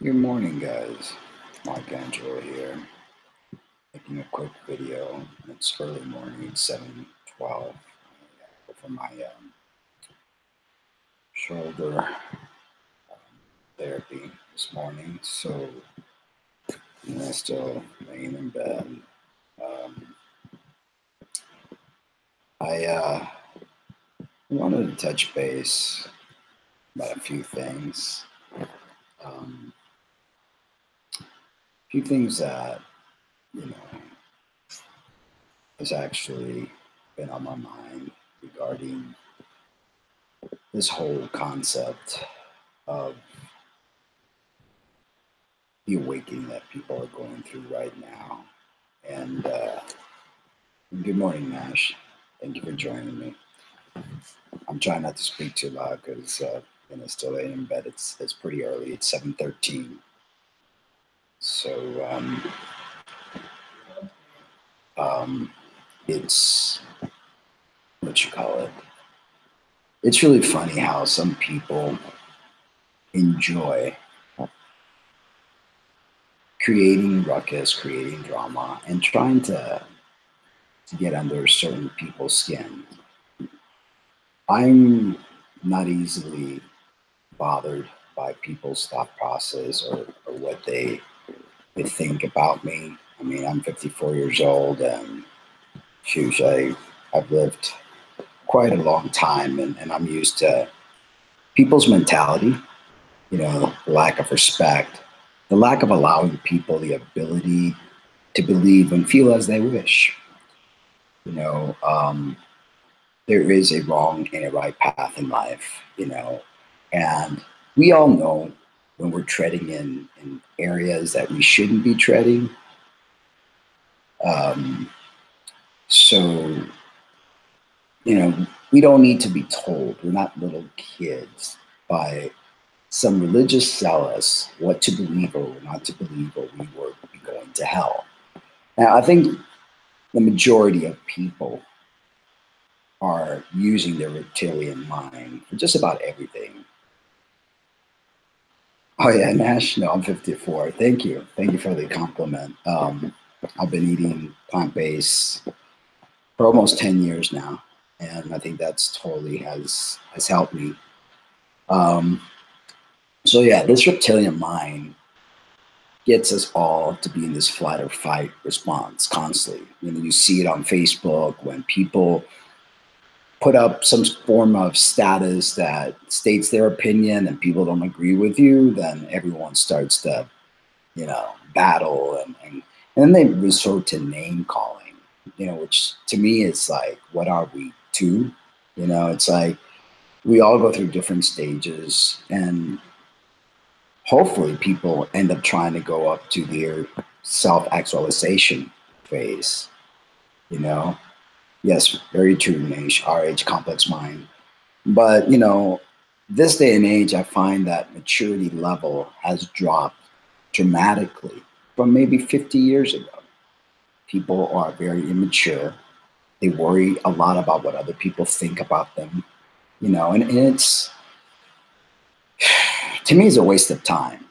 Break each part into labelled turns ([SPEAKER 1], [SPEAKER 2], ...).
[SPEAKER 1] Good morning, guys. Mark Angelo here, making a quick video. It's early morning, it's 7:12. For my shoulder therapy this morning, so I'm still laying in bed. Um, I wanted to touch base about a few things. Um, a few things that you know has actually been on my mind regarding this whole concept of the awakening that people are going through right now. And good morning, Nash. Thank you for joining me. I'm trying not to speak too loud because still laying in bed. It's pretty early. It's 7:13. So um, it's what you call it. It's really funny how some people enjoy creating ruckus, creating drama, and trying to get under certain people's skin. I'm not easily bothered by people's thought process or what they think about me. I mean, I'm 54 years old and shoot, I've lived quite a long time and I'm used to people's mentality, the lack of respect, the lack of allowing people the ability to believe and feel as they wish. You know, um, there is a wrong and a right path in life, and we all know when we're treading in areas that we shouldn't be treading. Um, so, we don't need to be told. We're not little kids by some religious zealous what to believe or not to believe, or we will be going to hell. Now, I think the majority of people are using their reptilian mind for just about everything. Oh yeah, Nash. No, I'm 54. Thank you for the compliment. I've been eating plant-based for almost 10 years now, and I think that's totally has helped me. Um, so yeah, this reptilian mind gets us all to be in this flight or fight response constantly. You see it on Facebook when people put up some form of status that states their opinion and people don't agree with you, then everyone starts to, battle and then they resort to name calling, which to me is like, what are we two? It's like we all go through different stages and hopefully people end up trying to go up to their self-actualization phase, you know? Yes, very true, Niche, RH, complex mind. But, this day and age, I find that maturity level has dropped dramatically from maybe 50 years ago. People are very immature. They worry a lot about what other people think about them, and it's, to me, it's a waste of time,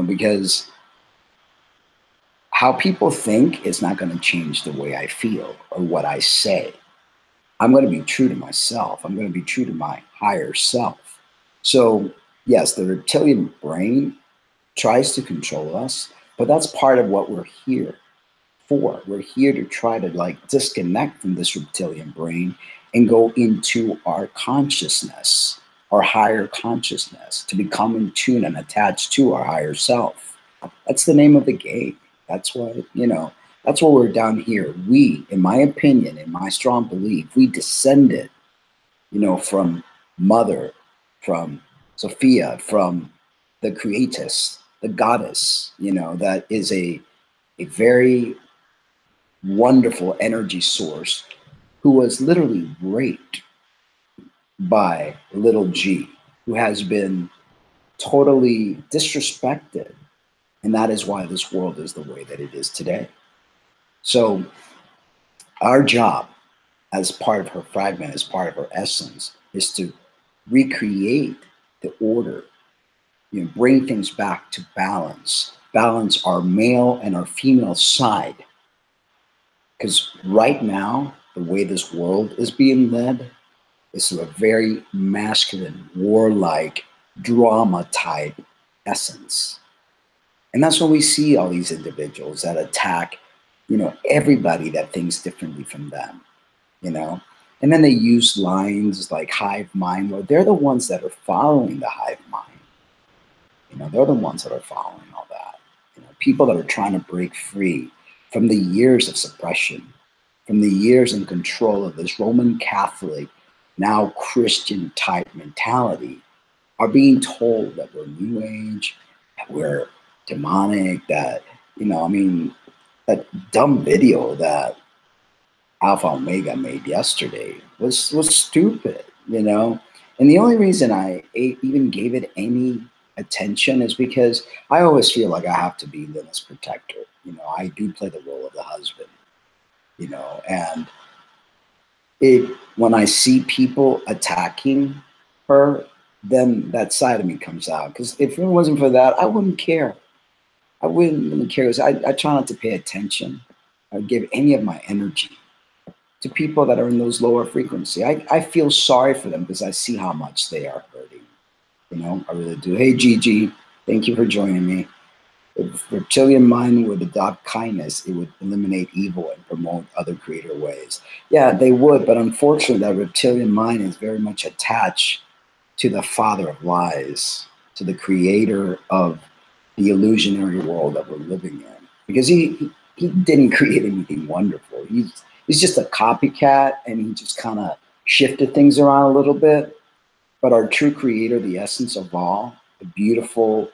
[SPEAKER 1] because how people think is not going to change the way I feel or what I say. I'm going to be true to myself. I'm going to be true to my higher self. So, yes, the reptilian brain tries to control us, but that's part of what we're here for. We're here to try to like disconnect from this reptilian brain and go into our consciousness, our higher consciousness, to become in tune and attached to our higher self. That's the name of the game. That's what, that's what we're down here. We, in my opinion, in my strong belief, we descended, from Mother, from Sophia, from the creatress, the goddess, that is a very wonderful energy source who was literally raped by little g, who has been totally disrespected. And that is why this world is the way that it is today. So, our job as part of her fragment, as part of her essence, is to recreate the order, bring things back to balance, balance our male and our female side. Because right now, the way this world is being led is to a very masculine, warlike, drama type essence. And that's when we see all these individuals that attack, everybody that thinks differently from them, you know? And then they use lines like hive mind, where they're the ones that are following the hive mind. They're the ones that are following all that. People that are trying to break free from the years of suppression, from the years in control of this Roman Catholic, now Christian type mentality, are being told that we're New Age, that we're demonic, that, that dumb video that Alpha Omega made yesterday was stupid, And the only reason I even gave it any attention is because I always feel like I have to be Lilith's protector. I do play the role of the husband, and when I see people attacking her, then that side of me comes out. Because if it wasn't for that, I wouldn't care. I wouldn't really care. I try not to pay attention or give any of my energy to people that are in those lower frequency. I feel sorry for them because I see how much they are hurting. I really do. Hey, Gigi, thank you for joining me. If Reptillian Mind would adopt kindness, it would eliminate evil and promote other creator ways. Yeah, they would, but unfortunately, that Reptillian Mind is very much attached to the father of lies, to the creator of the illusionary world that we're living in. Because he didn't create anything wonderful. He's just a copycat, and he just kind of shifted things around a little bit. But our true creator, the essence of all, the beautiful,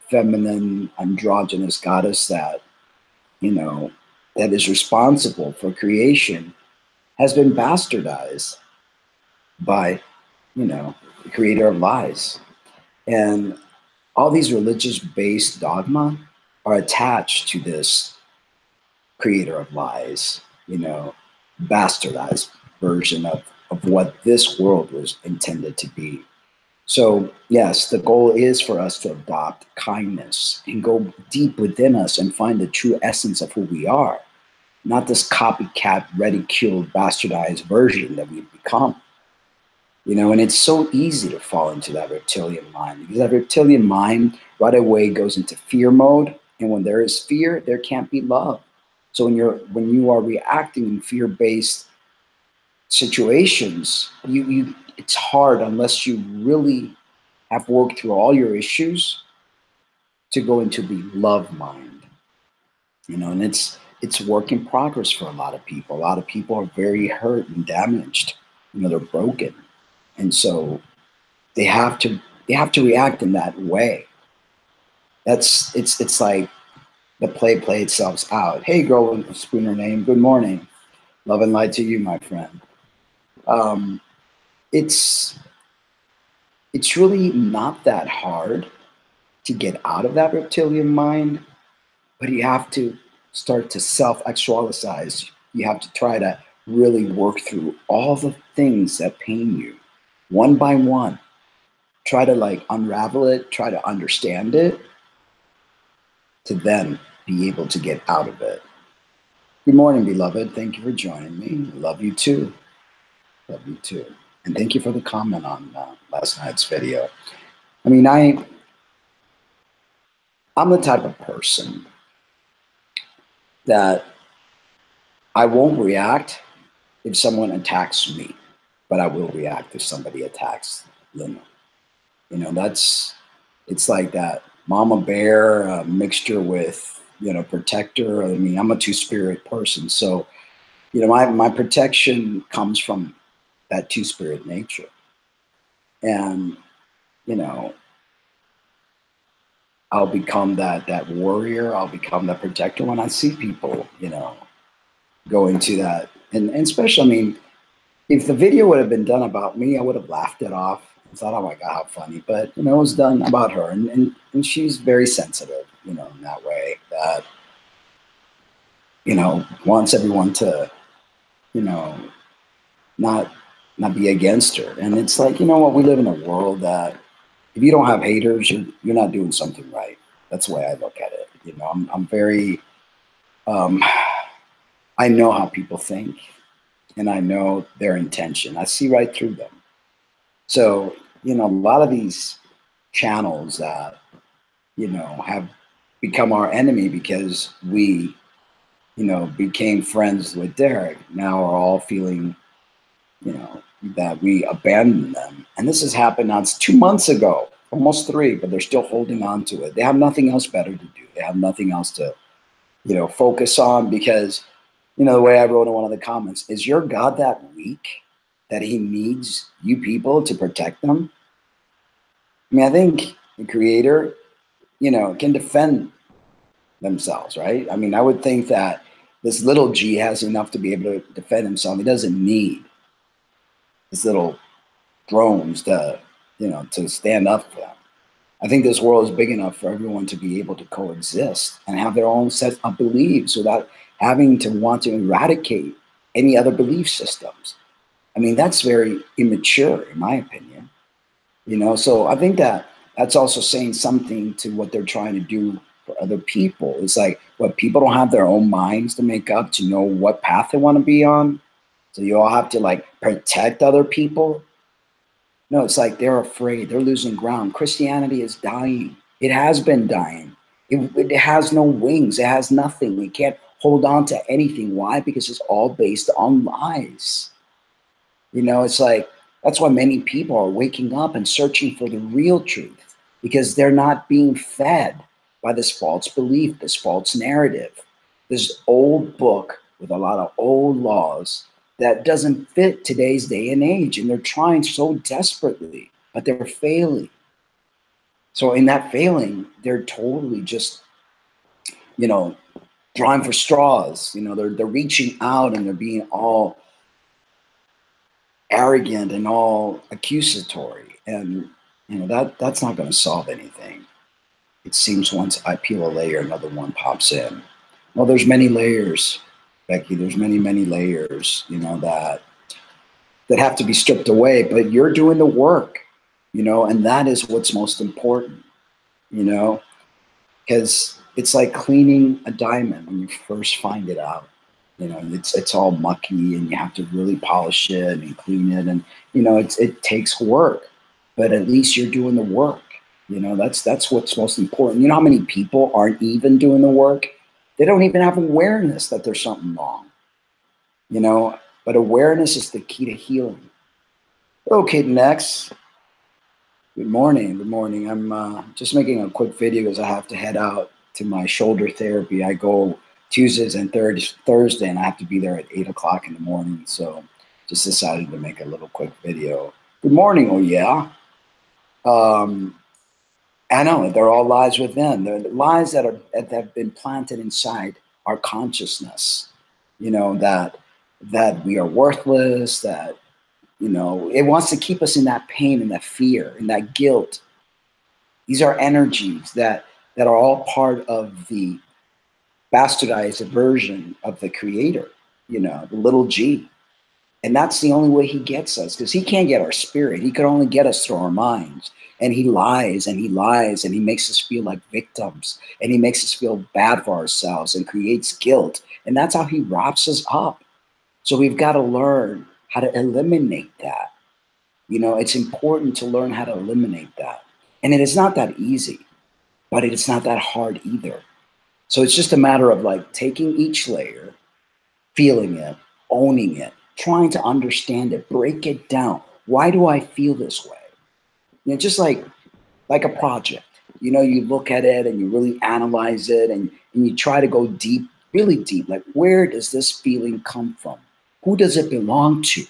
[SPEAKER 1] feminine, androgynous goddess that, that is responsible for creation, has been bastardized by, the creator of lies. And all these religious-based dogma are attached to this creator of lies, bastardized version of what this world was intended to be. So yes, the goal is for us to adopt kindness and go deep within us and find the true essence of who we are, not this copycat, ridiculed, bastardized version that we've become. And it's so easy to fall into that reptilian mind, because that reptilian mind right away goes into fear mode. And when there is fear, there can't be love. So when you are reacting in fear-based situations, it's hard unless you really have worked through all your issues to go into the love mind. And it's work in progress for a lot of people. A lot of people are very hurt and damaged. They're broken. And so they have to react in that way. It's like the play itself out. Hey, girl with a spooner name, good morning. Love and light to you, my friend. It's really not that hard to get out of that reptilian mind, but you have to start to self-actualize. You have to try to really work through all the things that pain you, one by one. Try to unravel it, try to understand it, to then be able to get out of it. Good morning, beloved. Thank you for joining me. Love you too. Love you too. And thank you for the comment on last night's video. I'm the type of person that I won't react if someone attacks me, but I will react if somebody attacks Lina. It's like that mama bear mixture with, protector. I'm a two-spirit person. So, my protection comes from that two-spirit nature. And, I'll become that warrior. I'll become that protector when I see people, go into that. And especially, if the video would have been done about me, I would have laughed it off. I thought, oh my God, how funny. But, it was done about her. And she's very sensitive, in that way that, wants everyone to, not be against her. And it's like, we live in a world that if you don't have haters, you're not doing something right. That's the way I look at it. You know, I'm very, I know how people think, and I know their intention. I see right through them. So, you know, a lot of these channels that, you know, have become our enemy because we, you know, became friends with Derek, now are all feeling, you know, that we abandoned them. And this has happened now, it's 2 months ago, almost 3, but they're still holding on to it. They have nothing else better to do. They have nothing else to, you know, focus on, because, you know, the way I wrote in one of the comments, is your God that weak that he needs you people to protect them? I mean, I think the creator, you know, can defend themselves, right? I mean, I would think that this little G has enough to be able to defend himself. He doesn't need this little drones to, you know, to stand up for them. I think this world is big enough for everyone to be able to coexist and have their own set of beliefs without having to want to eradicate any other belief systems. I mean, that's very immature, in my opinion. You know, so I think that that's also saying something to what they're trying to do for other people. It's like, what, people don't have their own minds to make up to know what path they want to be on. So you all have to like protect other people. No, it's like they're afraid. They're losing ground. Christianity is dying. It has been dying. It has no wings. It has nothing. We can't hold on to anything. Why? Because it's all based on lies. You know, it's like, that's why many people are waking up and searching for the real truth, because they're not being fed by this false belief, this false narrative, this old book with a lot of old laws that doesn't fit today's day and age. And they're trying so desperately, but they're failing. So in that failing, they're totally just, you know, drawing for straws. You know, they're reaching out and they're being all arrogant and all accusatory, and you know that's not going to solve anything. It seems once I peel a layer, another one pops in. Well, there's many layers, Becky. There's many layers, you know, that have to be stripped away. But you're doing the work, you know, and that is what's most important, you know, because it's like cleaning a diamond when you first find it out. You know, it's all mucky, and you have to really polish it and clean it, and you know, it takes work, but at least you're doing the work. You know, that's what's most important. You know how many people aren't even doing the work? They don't even have awareness that there's something wrong. You know, but awareness is the key to healing. Okay, next. Good morning. Good morning. I'm just making a quick video because I have to head out to my shoulder therapy. I go Tuesdays and Thursday, and I have to be there at 8 o'clock in the morning. So just decided to make a little quick video. Good morning. Oh yeah. I know they're all lies within. They're the lies that have been planted inside our consciousness. You know, that we are worthless, that, you know, it wants to keep us in that pain and that fear and that guilt. These are energies that are all part of the bastardized version of the creator, you know, the little G. And that's the only way he gets us, because he can't get our spirit. He could only get us through our minds. And he lies and he lies, and he makes us feel like victims, and he makes us feel bad for ourselves and creates guilt. And that's how he wraps us up. So we've got to learn how to eliminate that. You know, it's important to learn how to eliminate that. And it is not that easy, but it's not that hard either. So it's just a matter of like taking each layer, feeling it, owning it, trying to understand it, break it down. Why do I feel this way? You know, just like a project. You know, you look at it and you really analyze it, and you try to go deep, really deep. Like, where does this feeling come from? Who does it belong to?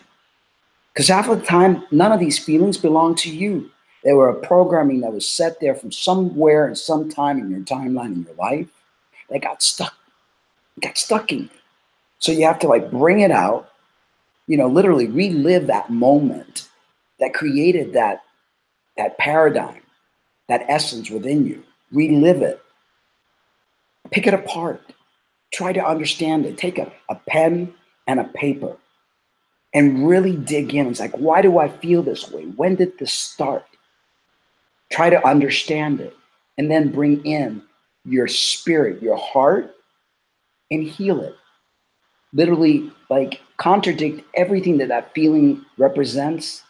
[SPEAKER 1] Because half of the time, none of these feelings belong to you. They were a programming that was set there from somewhere and sometime in your timeline in your life. They got stuck. Got stuck in you. So you have to like bring it out, you know, literally relive that moment that created that paradigm, that essence within you. Relive it. Pick it apart. Try to understand it. Take a pen and a paper and really dig in. It's like, why do I feel this way? When did this start? Try to understand it, and then bring in your spirit, your heart, and heal it. Literally, like, contradict everything that that feeling represents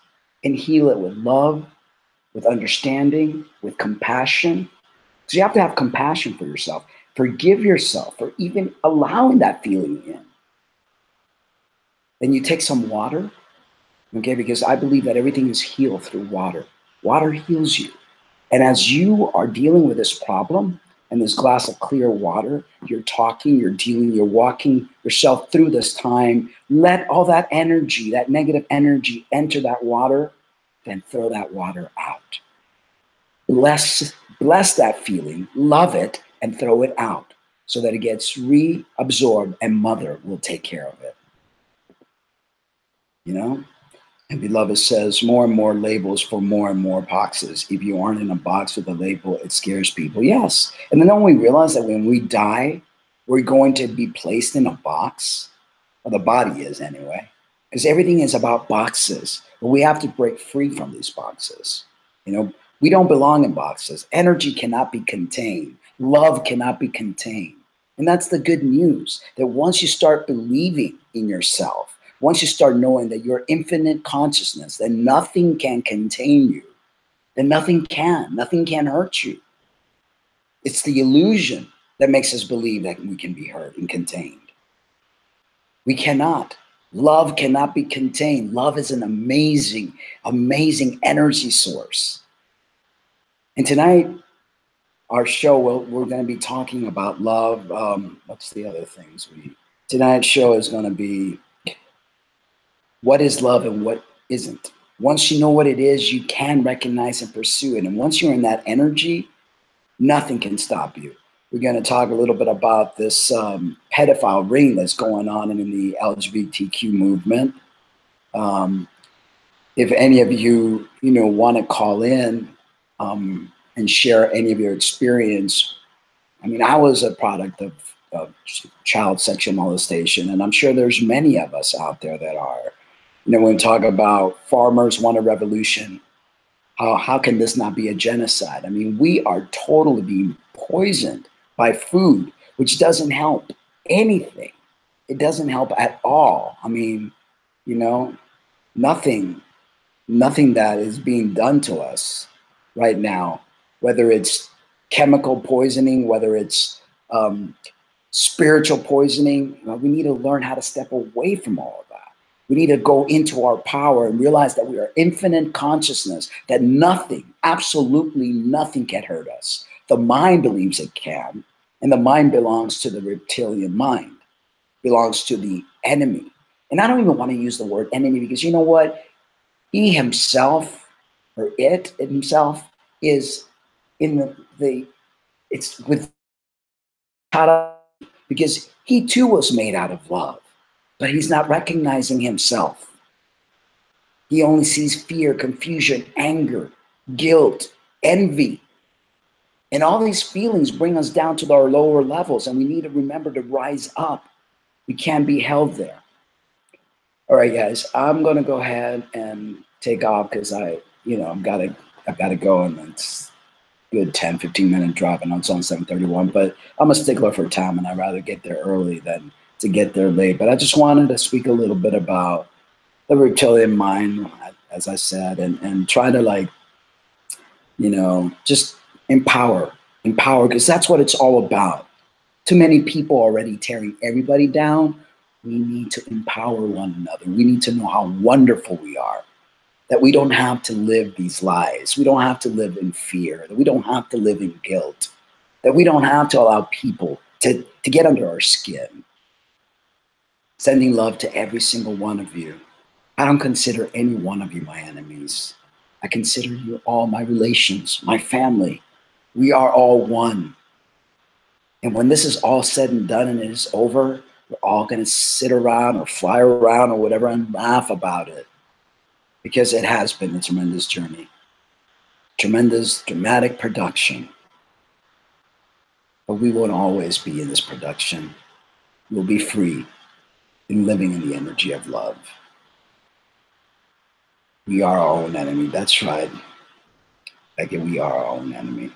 [SPEAKER 1] and heal it with love, with understanding, with compassion. So you have to have compassion for yourself. Forgive yourself for even allowing that feeling in. Then you take some water, okay? Because I believe that everything is healed through water. Water heals you. And as you are dealing with this problem and this glass of clear water, you're talking, you're dealing, you're walking yourself through this time, let all that energy, that negative energy enter that water, then throw that water out. Bless that feeling, love it, and throw it out so that it gets reabsorbed and mother will take care of it. You know? And beloved says more and more labels for more and more boxes. If you aren't in a box with a label, it scares people. Yes. And then don't we realize that when we die, we're going to be placed in a box? Or the body is anyway. Because everything is about boxes. But we have to break free from these boxes. You know, we don't belong in boxes. Energy cannot be contained. Love cannot be contained. And that's the good news, that once you start believing in yourself, once you start knowing that you're infinite consciousness, that nothing can contain you, then nothing can hurt you. It's the illusion that makes us believe that we can be hurt and contained. We cannot. Love cannot be contained. Love is an amazing, amazing energy source. And tonight, our show, we're going to be talking about love. What's the other things? Tonight's show is going to be what is love and what isn't. Once you know what it is, you can recognize and pursue it. And once you're in that energy, nothing can stop you. We're going to talk a little bit about this pedophile ring that's going on in the LGBTQ movement. If any of you, want to call in and share any of your experience. I mean, I was a product of child sexual molestation, and I'm sure there's many of us out there that are. When we talk about farmers want a revolution, how can this not be a genocide? I mean, we are totally being poisoned by food, which doesn't help anything. It doesn't help at all. I mean, nothing that is being done to us right now, whether it's chemical poisoning, whether it's spiritual poisoning, we need to learn how to step away from all of that. We need to go into our power and realize that we are infinite consciousness, that nothing, absolutely nothing can hurt us. The mind believes it can, and the mind belongs to the reptilian mind, belongs to the enemy. And I don't even want to use the word enemy because you know what? He himself, or it himself, is in it's with, because he too was made out of love. But he's not recognizing himself. He only sees fear, confusion, anger, guilt, envy. And all these feelings bring us down to our lower levels, and we need to remember to rise up. We can't be held there. All right, guys, I'm going to go ahead and take off because I've got to go, and it's good 10, 15-minute drive. I know it's on 7:31, but I'm a stickler for time, and I'd rather get there early than to get there late. But I just wanted to speak a little bit about the reptilian mind, as I said, and try to just empower, because that's what it's all about. Too many people already tearing everybody down. We need to empower one another. We need to know how wonderful we are, that we don't have to live these lies. We don't have to live in fear, that we don't have to live in guilt, that we don't have to allow people to get under our skin. Sending love to every single one of you. I don't consider any one of you my enemies. I consider you all my relations, my family. We are all one. And when this is all said and done and it is over, we're all going to sit around or fly around or whatever and laugh about it. Because it has been a tremendous journey. Tremendous, dramatic production. But we won't always be in this production. We'll be free in living in the energy of love. We are our own enemy. That's right. Like we are our own enemy.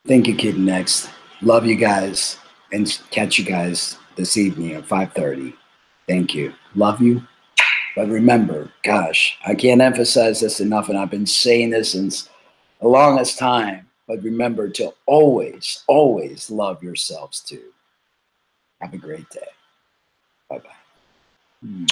[SPEAKER 1] Thank you, Kid Next. Love you guys, and catch you guys this evening at 5:30. Thank you. Love you. But remember, gosh, I can't emphasize this enough, and I've been saying this since the longest time. But remember to always, always love yourselves too. Have a great day. Bye-bye.